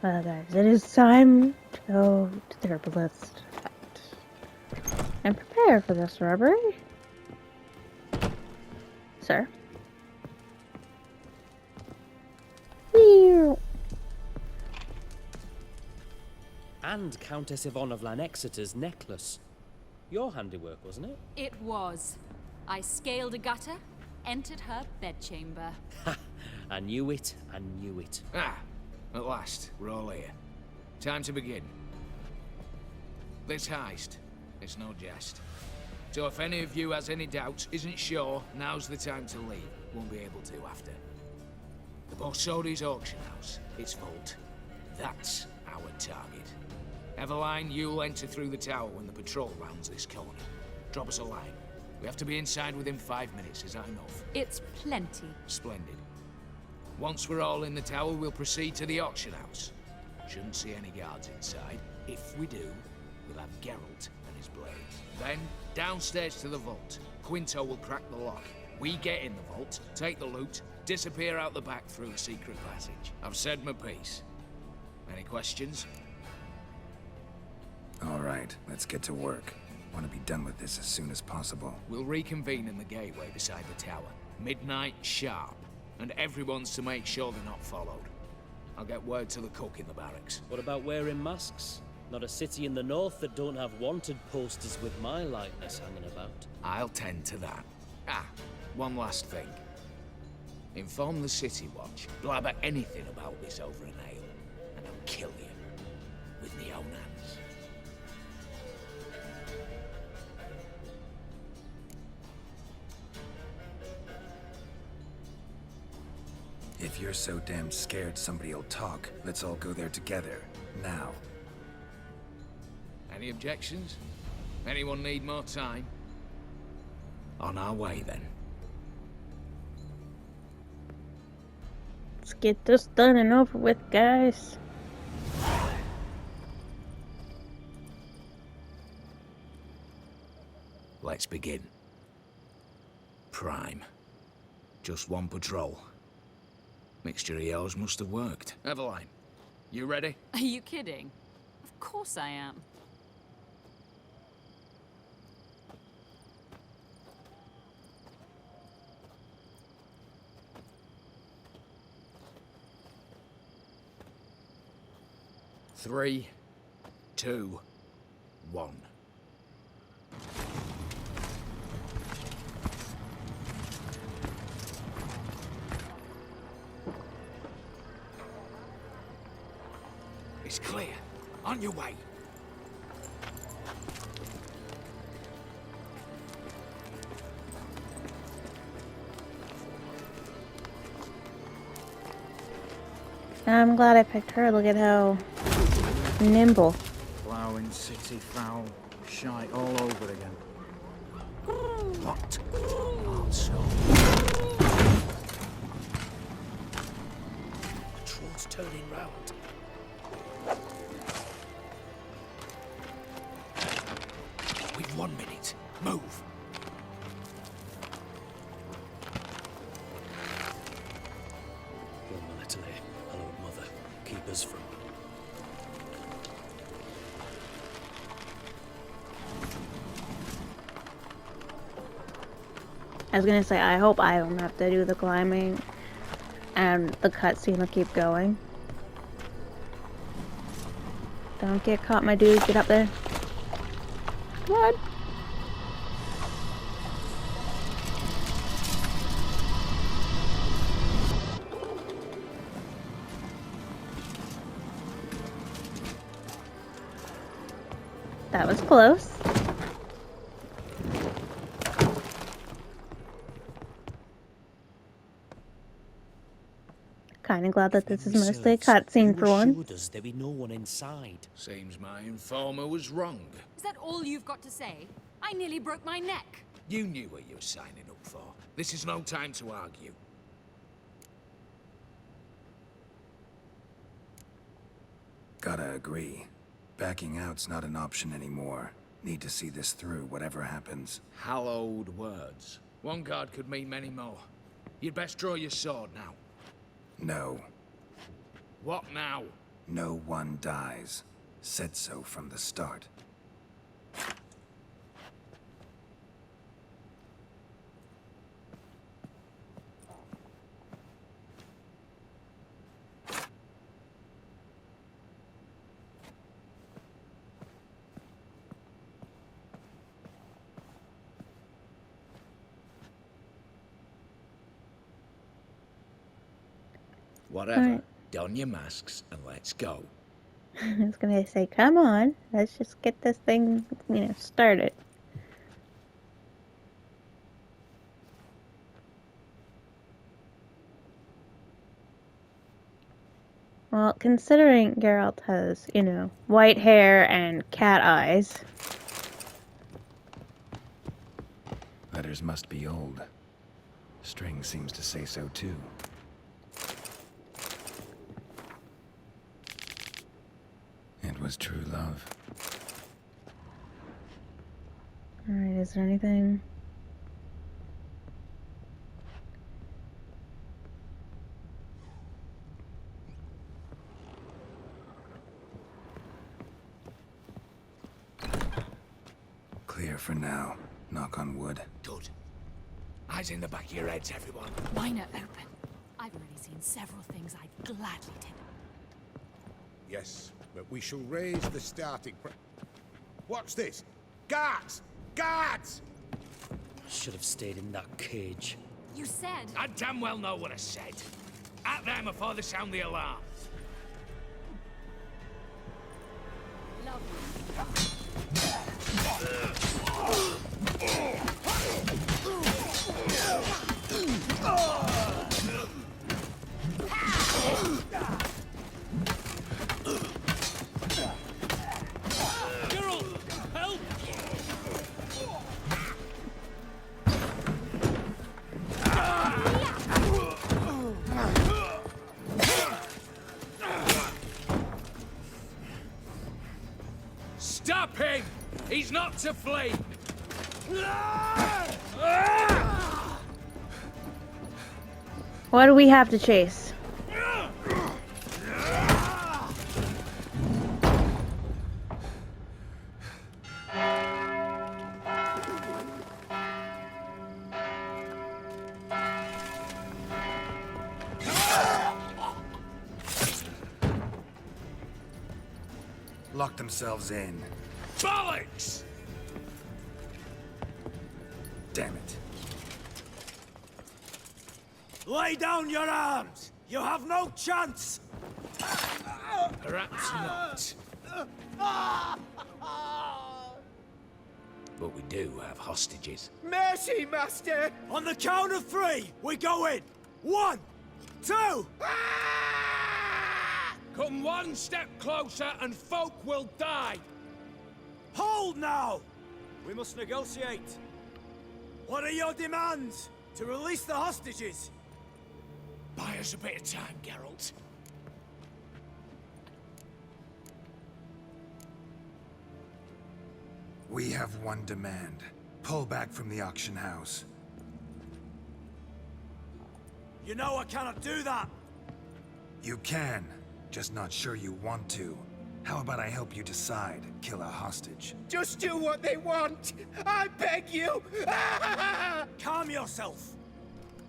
Well, guys, it is time to go to the herbalist and prepare for this robbery. Sir? And Countess Yvonne of Lanexeter's necklace. Your handiwork, wasn't it? It was. I scaled a gutter, entered her bedchamber. Ha! I knew it, I knew it. Ah, at last, we're all here. Time to begin. This heist, it's no jest. So if any of you has any doubts, isn't sure, now's the time to leave. Won't be able to after. The Borsodi's auction house, its vault. That's our target. Eveline, you'll enter through the tower when the patrol rounds this corner. Drop us a line. We have to be inside within 5 minutes, is that enough? It's plenty. Splendid. Once we're all in the tower, we'll proceed to the auction house. Shouldn't see any guards inside. If we do, we'll have Geralt and his blades. Then, downstairs to the vault. Quinto will crack the lock. We get in the vault, take the loot, disappear out the back through a secret passage. I've said my piece. Any questions? All right, let's get to work. Want to be done with this as soon as possible. We'll reconvene in the gateway beside the tower. Midnight sharp. And everyone's to make sure they're not followed. I'll get word to the cook in the barracks. What about wearing masks? Not a city in the north that don't have wanted posters with my likeness hanging about. I'll tend to that. Ah, one last thing. Inform the City Watch. Blabber anything about this over an ale, and I'll kill you. With my own hands. If you're so damn scared somebody'll talk, let's all go there together. Now. Any objections? Anyone need more time? On our way, then. Let's get this done and over with, guys. Let's begin. Prime. Just one patrol. Mixture of yours must have worked. Eveline, you ready? Are you kidding? Of course I am. Three, two, one. It's clear. On your way. I'm glad I picked her. Look at how nimble. Ploughing city foul, shite all over again. What? Also. Patrol's turning round. We've 1 minute. Move. Your Military, hello, mother. Keep us from... I was gonna say, I hope I don't have to do the climbing and the cutscene will keep going. Don't get caught, my dude. Get up there. Come on. That was close. Kinda glad that this is mostly a cutscene for one. Assured us there be no one inside. Seems my informer was wrong. Is that all you've got to say? I nearly broke my neck. You knew what you were signing up for. This is no time to argue. Gotta agree. Backing out's not an option anymore. Need to see this through, whatever happens. Hallowed words. One guard could mean many more. You'd best draw your sword now. No. What now? No one dies. Said so from the start. Whatever. Alright. Don your masks and let's go. I was gonna say, come on, let's just get this thing, started. Well, considering Geralt has, white hair and cat eyes. Letters must be old. String seems to say so too. It was true love. Alright, is there anything? Clear for now. Knock on wood. Good. Eyes in the back of your heads, everyone. Why not open? I've already seen several things I'd gladly do. Yes, but we shall raise the starting What's this? Guards! Guards! Should have stayed in that cage. You said... I damn well know what I said. At them before they sound the alarm. Geralt! Help! Stop him! He's not to flee! What do we have to chase? Lock themselves in. Bollocks! Damn it. Lay down your arms! You have no chance! Perhaps not. But we do have hostages. Mercy, Master! On the count of three, we go in! 1, 2! Come one step closer and folk will die! Hold now! We must negotiate. What are your demands? To release the hostages? Buy us a bit of time, Geralt. We have one demand. Pull back from the auction house. You know I cannot do that! You can, just not sure you want to. How about I help you decide? Kill a hostage. Just do what they want! I beg you! Calm yourself!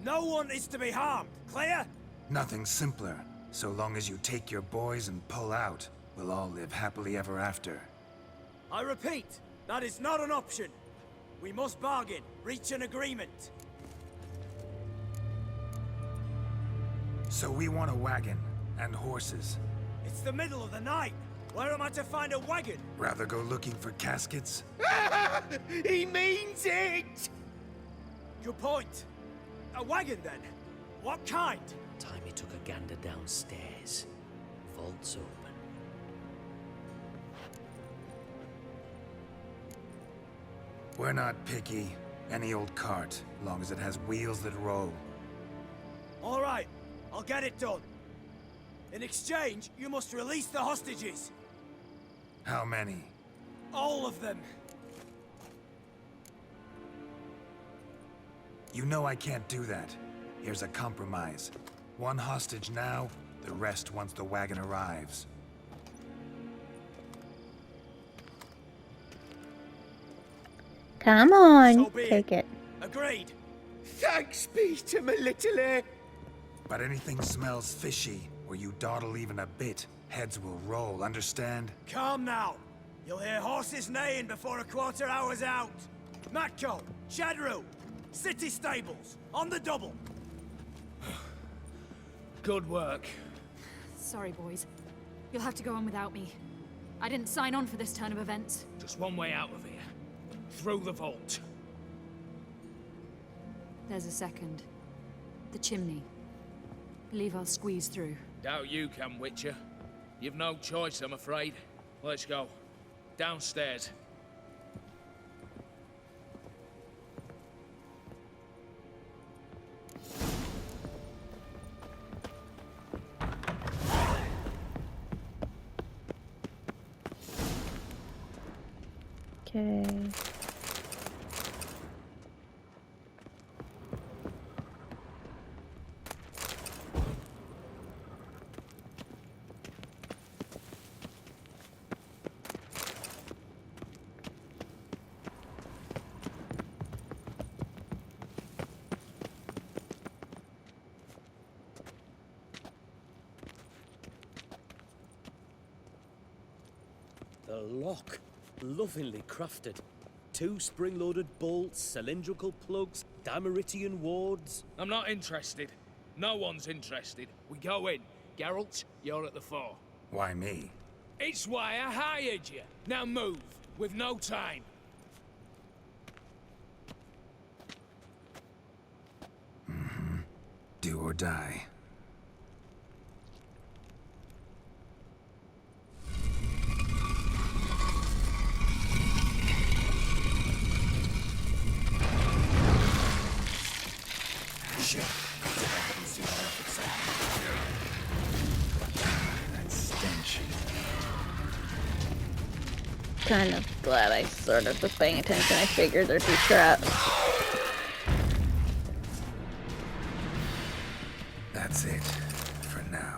No one is to be harmed, clear? Nothing simpler. So long as you take your boys and pull out, we'll all live happily ever after. I repeat, that is not an option. We must bargain, reach an agreement. So we want a wagon, and horses. It's the middle of the night. Where am I to find a wagon? Rather go looking for caskets? He means it! Good point. A wagon, then? What kind? Time he took a gander downstairs. Vault's open. We're not picky. Any old cart, long as it has wheels that roll. All right, I'll get it done. In exchange, you must release the hostages. How many? All of them. You know I can't do that. Here's a compromise. One hostage now, the rest once the wagon arrives. Come on, So be take it. Agreed. Thanks be to my little air. But anything smells fishy, or you dawdle even a bit, heads will roll, understand? Calm now. You'll hear horses neighing before a quarter hour's out. Matko, Shadru, city stables, on the double. Good work. Sorry, boys. You'll have to go on without me. I didn't sign on for this turn of events. Just one way out of here. Through the vault. There's a second. The chimney. Believe I'll squeeze through. Doubt you can, Witcher. You've no choice, I'm afraid. Let's go. Downstairs. Okay. The lock. Lovingly crafted. 2 spring-loaded bolts, cylindrical plugs, Dameritian wards. I'm not interested. No one's interested. We go in. Geralt, you're at the fore. Why me? It's why I hired you. Now move. We've no time. Do or die. Shit. That stench. Kind of glad I sort of was paying attention. I figured there'd be traps. That's it. For now.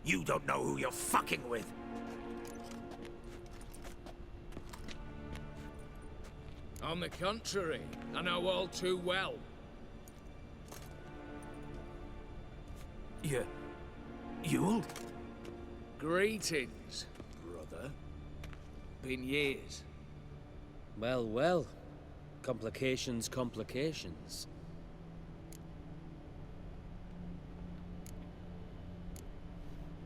You don't know who you're fucking with. On the contrary, I know all too well. Yule? Greetings, brother. Been years. Well, well. Complications, complications.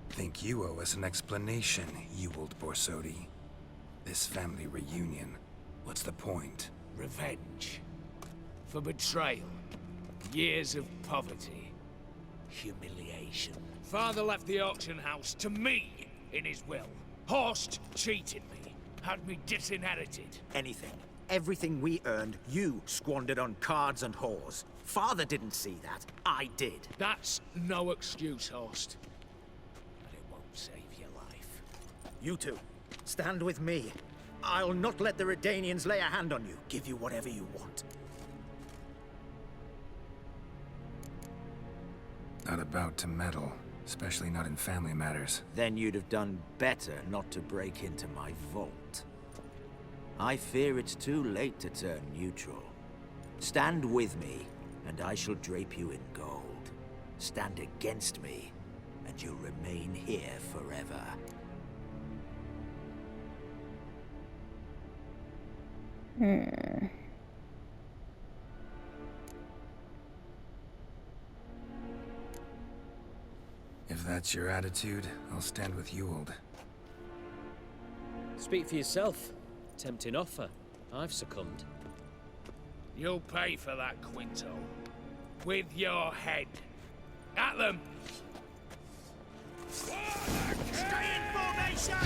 Think you owe us an explanation, Ewald Borsodi. This family reunion. What's the point? Revenge. For betrayal. Years of poverty. Humiliation. Father left the auction house to me in his will. Horst cheated me. Had me disinherited. Anything. Everything we earned, you squandered on cards and whores. Father didn't see that. I did. That's no excuse, Horst. But it won't save your life. You two, stand with me. I'll not let the Redanians lay a hand on you. Give you whatever you want. Not about to meddle. Especially not in family matters. Then you'd have done better not to break into my vault. I fear it's too late to turn neutral. Stand with me, and I shall drape you in gold. Stand against me, and you'll remain here forever. If that's your attitude, I'll stand with Ewald. Speak for yourself. Tempting offer. I've succumbed. You'll pay for that, Quinto. With your head. At them! Stay in formation!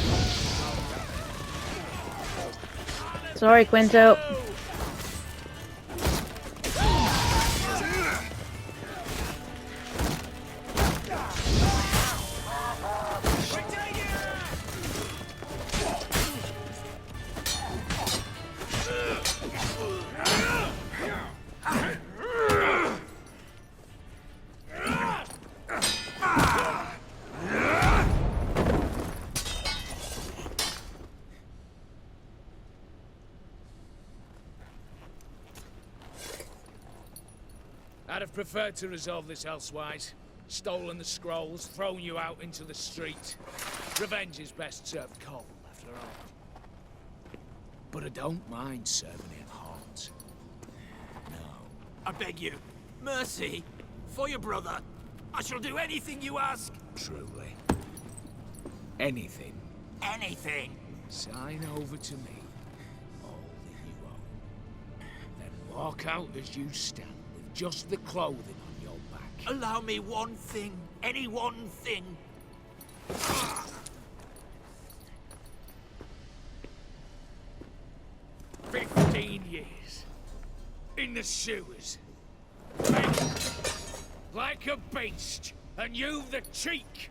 Sorry, Quinto. I'd have preferred to resolve this elsewise. Stolen the scrolls, thrown you out into the street. Revenge is best served cold, after all. But I don't mind serving it hot. No. I beg you, mercy, for your brother. I shall do anything you ask. Truly. Anything. Anything. Sign over to me all that you own. Then walk out as you stand with just the clothing on your back. Allow me one thing. Any one thing. 15 years. In the sewers. Fed like a beast. And you've the cheek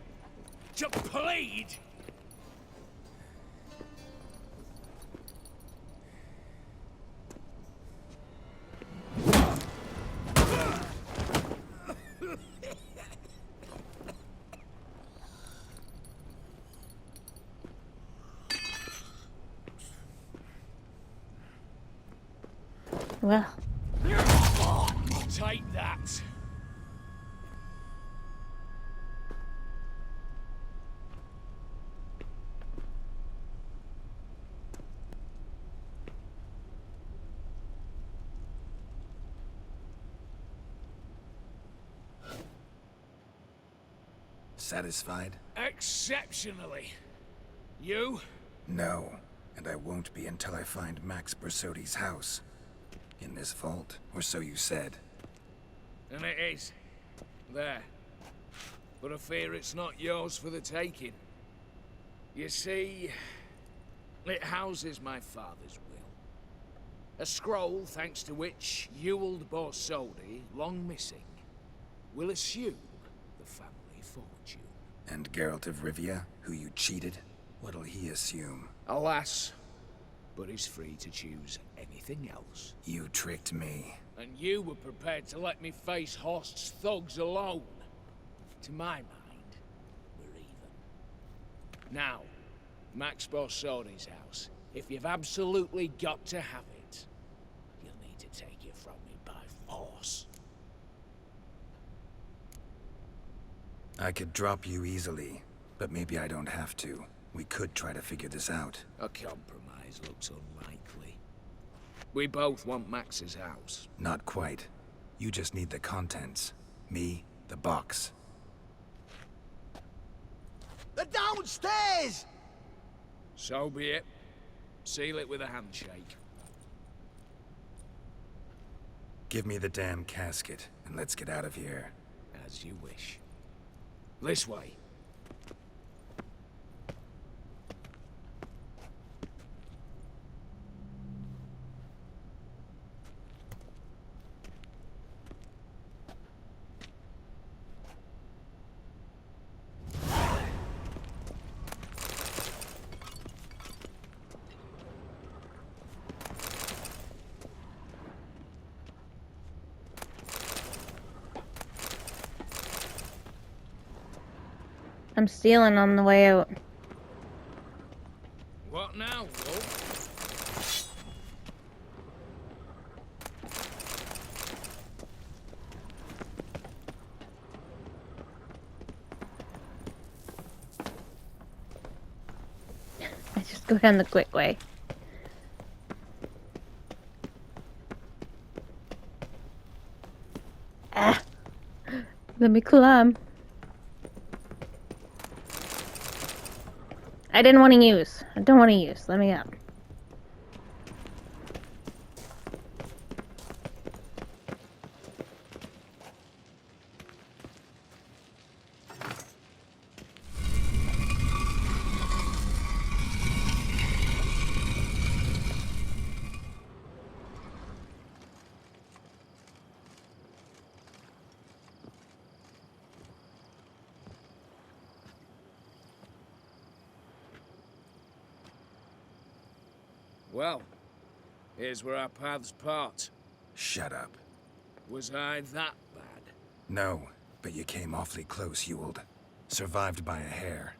to plead. Well, Take that. Satisfied? Exceptionally. You? No. And I won't be until I find Max Bersodi's house. In this vault, or so you said. And it is. There. But I fear it's not yours for the taking. You see, it houses my father's will. A scroll thanks to which Ewald Borsodi, long missing, will assume the family fortune. And Geralt of Rivia, who you cheated? What'll he assume? Alas, but he's free to choose anything else. You tricked me. And you were prepared to let me face Horst's thugs alone. To my mind, we're even. Now, Max Borsodi's house. If you've absolutely got to have it, you'll need to take it from me by force. I could drop you easily, but maybe I don't have to. We could try to figure this out. A compromise looks unlikely. We both want Max's house. Not quite. You just need the contents. Me, the box. They're downstairs! So be it. Seal it with a handshake. Give me the damn casket, and let's get out of here. As you wish. This way. I'm stealing on the way out. What now, Wolf? I just go down the quick way. Ah! Let me climb. I didn't want to use. I don't want to use. Let me up. Well, here's where our paths part. Shut up. Was I that bad? No, but you came awfully close, Ewald. Survived by a hair.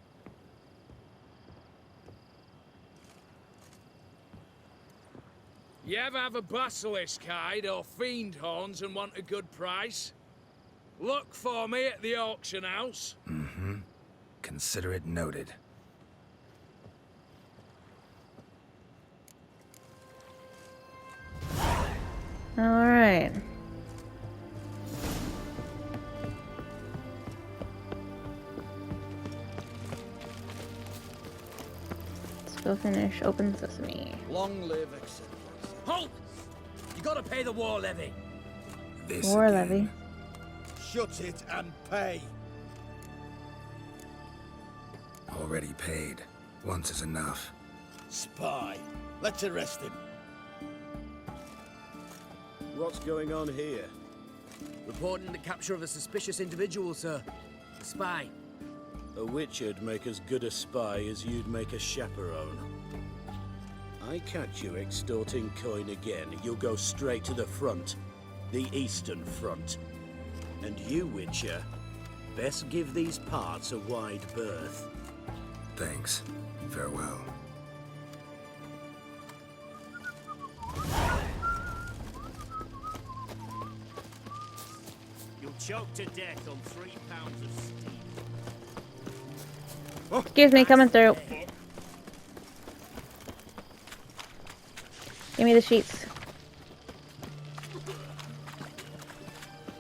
You ever have a basilisk hide or fiend horns and want a good price? Look for me at the auction house. Mm-hmm. Consider it noted. Alright. Let's go finish Open Sesame. Long live Excellency. Halt! You gotta pay the war levy. This War again. levy. Shut it and pay. Already paid. Once is enough. Spy. Let's arrest him. What's going on here? Reporting the capture of a suspicious individual, sir. A spy. A witcher'd make as good a spy as you'd make a chaperone. I catch you extorting coin again, you'll go straight to the front. The Eastern Front. And you, Witcher, best give these parts a wide berth. Thanks. Farewell. You'll choke to death on 3 pounds of steam. Excuse me, coming through. Give me the sheets.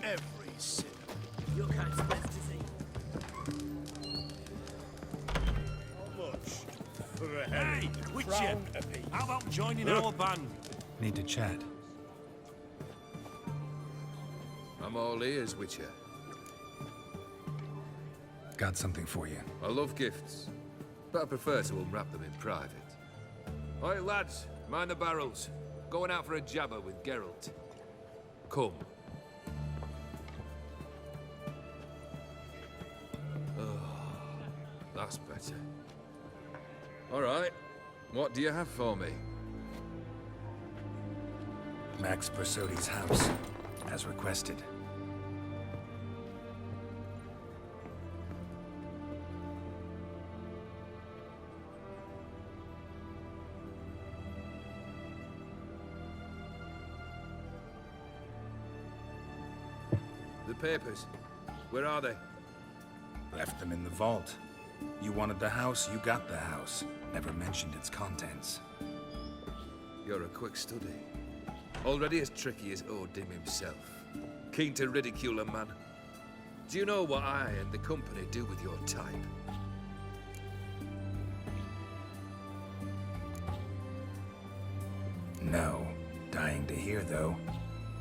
Every sinner. Your kind's best to see. How much for a herring? Hey, Witcher! Crown apiece. How about joining our band? Need to chat. I'm all ears, Witcher. Got something for you. I love gifts, but I prefer to unwrap them in private. Oi, lads, mind the barrels. Going out for a jabber with Geralt. Come. Oh, that's better. All right, what do you have for me? Max Bersodi's house, as requested. The papers. Where are they? Left them in the vault. You wanted the house, you got the house. Never mentioned its contents. You're a quick study. Already as tricky as Odin himself. Keen to ridicule a man. Do you know what I and the company do with your type? No. Dying to hear, though.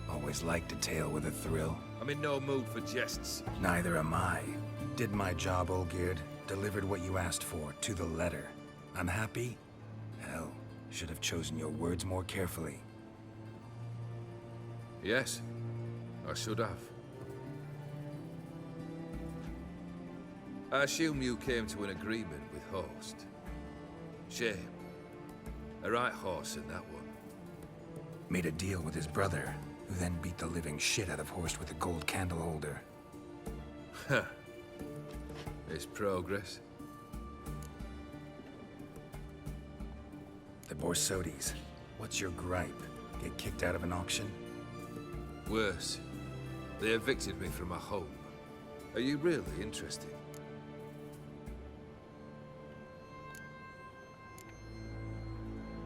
Always liked a tale with a thrill. I'm in no mood for jests. Neither am I. Did my job, Olgierd. Delivered what you asked for, to the letter. Unhappy? Hell, should have chosen your words more carefully. Yes, I should have. I assume you came to an agreement with Horst. Shame. A right horse in that one. Made a deal with his brother, who then beat the living shit out of Horst with a gold candle holder. Huh. It's progress. The Borsodis. What's your gripe? Get kicked out of an auction? Worse. They evicted me from my home. Are you really interested?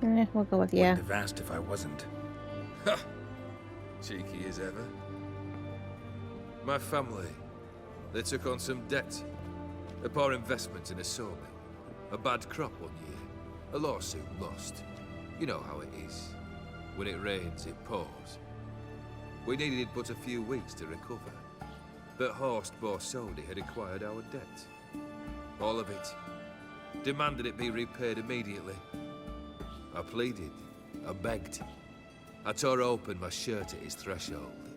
We'll go with yeah. Wouldn't have asked if I wasn't. Ha! Cheeky as ever. My family, they took on some debt. A poor investment in a sawmill. A bad crop one year. A lawsuit lost. You know how it is. When it rains, it pours. We needed but a few weeks to recover. But Horst Borsodi had acquired our debt. All of it. Demanded it be repaid immediately. I pleaded. I begged. I tore open my shirt at his threshold.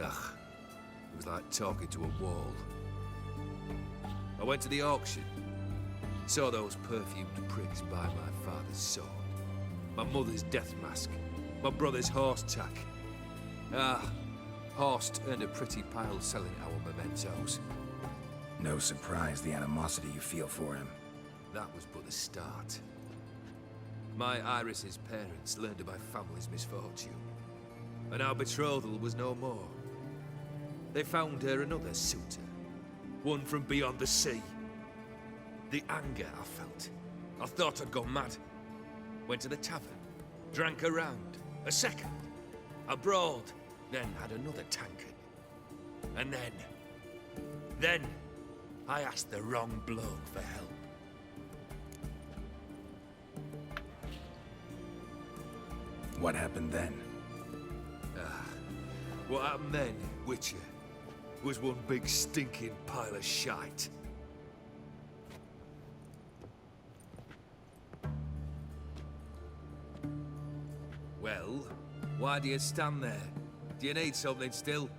Ugh. It was like talking to a wall. I went to the auction. Saw those perfumed pricks buy my father's sword. My mother's death mask. My brother's horse tack. Ah, Horst earned a pretty pile selling our mementos. No surprise the animosity you feel for him. That was but the start. My Iris's parents learned of my family's misfortune, and our betrothal was no more. They found her another suitor, one from beyond the sea. The anger I felt, I thought I'd gone mad. Went to the tavern, drank a round, a second, abroad, then had another tankard. And then, I asked the wrong bloke for help. What happened then? What happened then, Witcher, was one big stinking pile of shite. Well, why do you stand there? Do you need something still?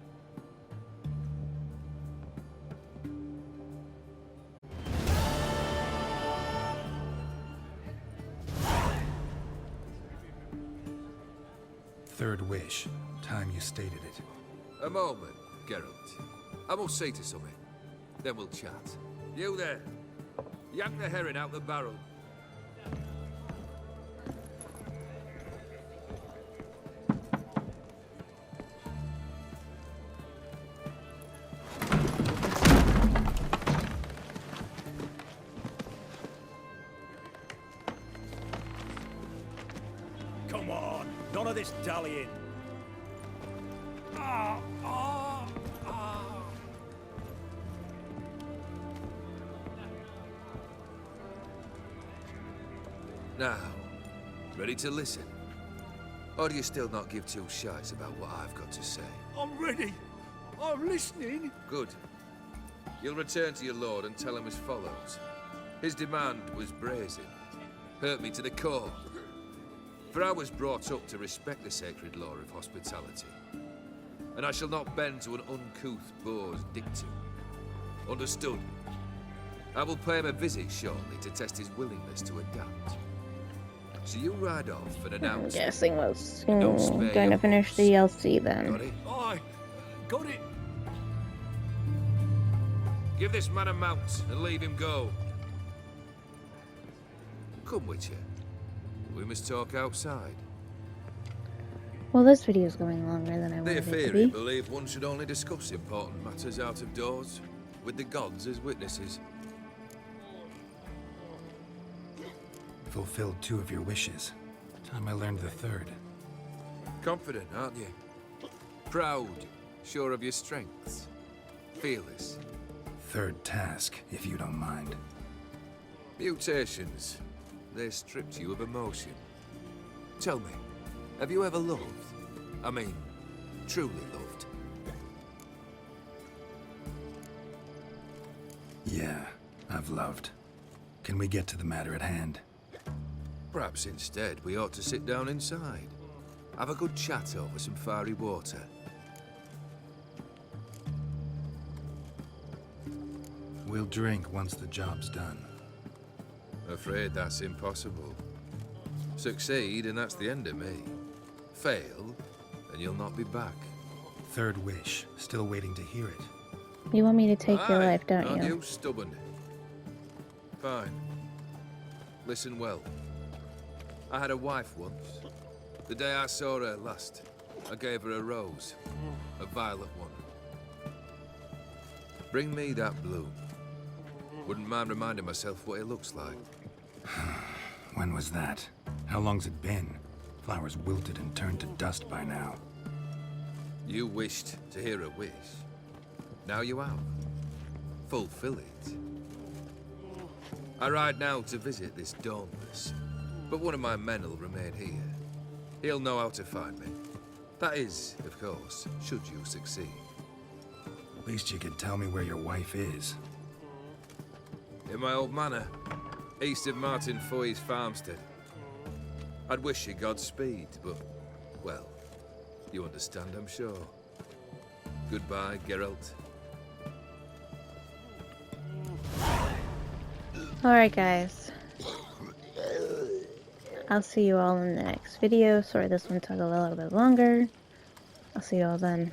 Third wish. Time you stated it. A moment, Geralt. I must see to something. Then we'll chat. You there. Yank the herring out the barrel. Come on, none of this dallying. Now, ready to listen? Or do you still not give two shites about what I've got to say? I'm ready. I'm listening. Good. You'll return to your lord and tell him as follows. His demand was brazen. Hurt me to the core. For I was brought up to respect the sacred law of hospitality. And I shall not bend to an uncouth boor's dictum. Understood? I will pay him a visit shortly to test his willingness to adapt. So you ride off and I'm announce... guessing we're Don't spare going to your finish horse. the DLC then. Got it? Aye, got it. Give this man a mount and leave him go. Come, Witcher. We must talk outside. Well, this video is going longer than I The wanted it to Ephiri be. believe one should only discuss important matters out of doors, with the gods as witnesses. Fulfilled 2 of your wishes. Time I learned the third. Confident, aren't you? Proud, sure of your strengths. Fearless. Third task, if you don't mind. Mutations. They stripped you of emotion. Tell me, have you ever loved? I mean, truly loved? Yeah, I've loved. Can we get to the matter at hand? Perhaps instead we ought to sit down inside. Have a good chat over some fiery water. We'll drink once the job's done. Afraid that's impossible. Succeed and that's the end of me. Fail, and you'll not be back. Third wish. Still waiting to hear it. You want me to take your Aye, life, don't aren't you? you stubborn? Fine. Listen well. I had a wife once. The day I saw her last, I gave her a rose. A violet one. Bring me that bloom. Wouldn't mind reminding myself what it looks like. When was that? How long's it been? Flowers wilted and turned to dust by now. You wished to hear a wish. Now you have. Fulfill it. I ride now to visit this Dauntless, but one of my men will remain here. He'll know how to find me. That is, of course, should you succeed. At least you could tell me where your wife is. In my old manor, east of Martin Foy's farmstead. I'd wish you Godspeed, but, well, you understand, I'm sure. Goodbye, Geralt. Alright guys, I'll see you all in the next video. Sorry this one took a little bit longer. I'll see you all then.